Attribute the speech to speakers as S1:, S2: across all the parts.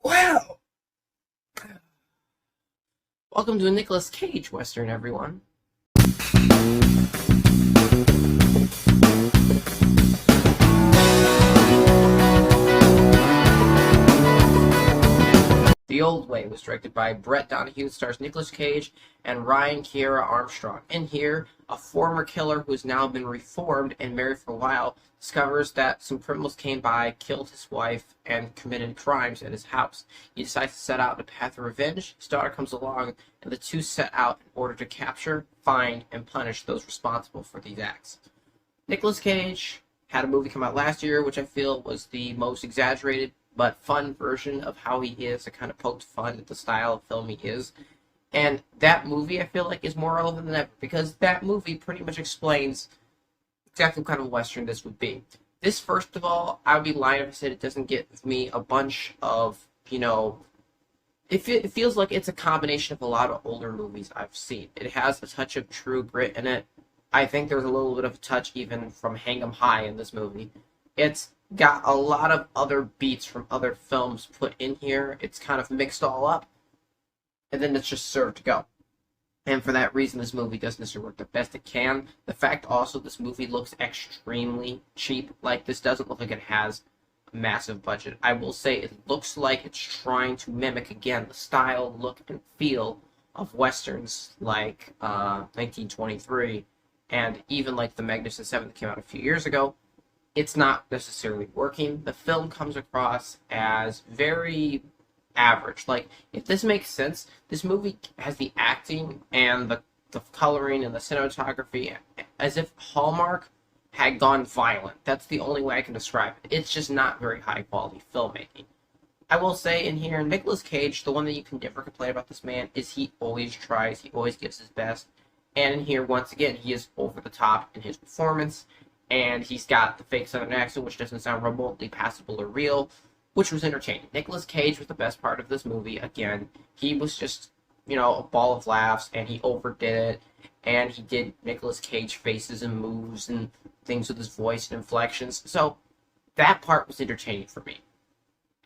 S1: Well, welcome to a Nicolas Cage Western, everyone. The Old Way was directed by Brett Donahue, stars Nicolas Cage and Ryan Kiera Armstrong. In here, a former killer who has now been reformed and married for a while discovers that some criminals came by, killed his wife, and committed crimes at his house. He decides to set out on a path of revenge. His daughter comes along, and the two set out in order to capture, find, and punish those responsible for these acts. Nicolas Cage had a movie come out last year, which I feel was the most exaggerated but fun version of how he is. It kind of poked fun at the style of film he is. And that movie, I feel like, is more relevant than ever because that movie pretty much explains exactly what kind of Western this would be. This, first of all, I would be lying if I said it doesn't give me a bunch of, it feels like it's a combination of a lot of older movies I've seen. It has a touch of True Grit in it. I think there's a little bit of a touch even from Hang 'em High in this movie. It's got a lot of other beats from other films put in here. It's kind of mixed all up, and then it's just served to go. And for that reason, this movie doesn't necessarily work the best it can. The fact also this movie looks extremely cheap. Like, this doesn't look like it has a massive budget. I will say it looks like it's trying to mimic, again, the style, look, and feel of Westerns like 1923, and even like The Magnificent Seven that came out a few years ago. It's not necessarily working. The film comes across as very average. Like, if this makes sense, this movie has the acting and the coloring and the cinematography as if Hallmark had gone violent. That's the only way I can describe it. It's just not very high quality filmmaking. I will say in here, Nicolas Cage, the one that you can never complain about this man is he always tries, he always gives his best. And in here, once again, he is over the top in his performance. And he's got the fake Southern accent, which doesn't sound remotely passable or real, which was entertaining. Nicolas Cage was the best part of this movie. Again, he was just, a ball of laughs, and he overdid it, and he did Nicolas Cage faces and moves and things with his voice and inflections. So that part was entertaining for me.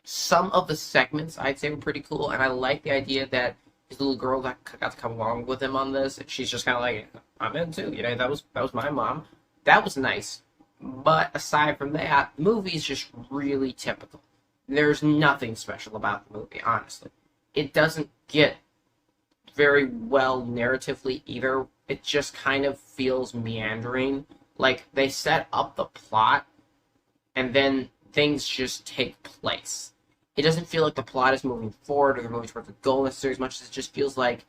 S1: Some of the segments I'd say were pretty cool, and I like the idea that his little girl got to come along with him on this, and she's just kind of like, I'm in too. That was my mom. That was nice, but aside from that, the movie is just really typical. There's nothing special about the movie, honestly. It doesn't get very well narratively either. It just kind of feels meandering. Like, they set up the plot, and then things just take place. It doesn't feel like the plot is moving forward or the movie's towards a goal necessarily as much as it just feels like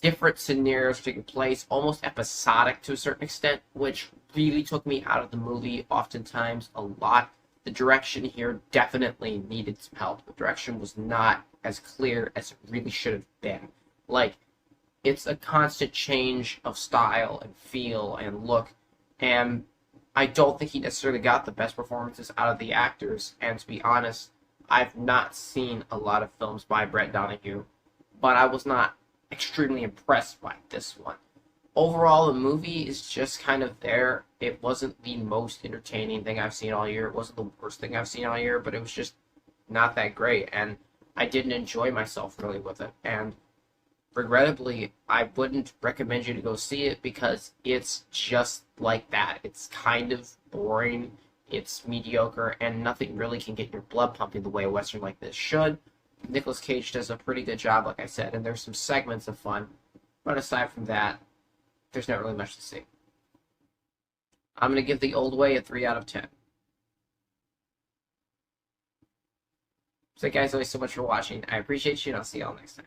S1: different scenarios taking place, almost episodic to a certain extent, which really took me out of the movie oftentimes a lot. The direction here definitely needed some help. The direction was not as clear as it really should have been. Like, it's a constant change of style and feel and look, and I don't think he necessarily got the best performances out of the actors, and to be honest, I've not seen a lot of films by Brett Donahue, but I was not extremely impressed by this one. Overall, the movie is just kind of there. It wasn't the most entertaining thing I've seen all year. It wasn't the worst thing I've seen all year, but it was just not that great, and I didn't enjoy myself really with it. And regrettably, I wouldn't recommend you to go see it because it's just like that. It's kind of boring, it's mediocre, and nothing really can get your blood pumping the way a Western like this should. Nicolas Cage does a pretty good job, like I said, and there's some segments of fun. But aside from that, there's not really much to see. I'm going to give The Old Way a 3 out of 10. So guys, thanks so much for watching. I appreciate you, and I'll see y'all next time.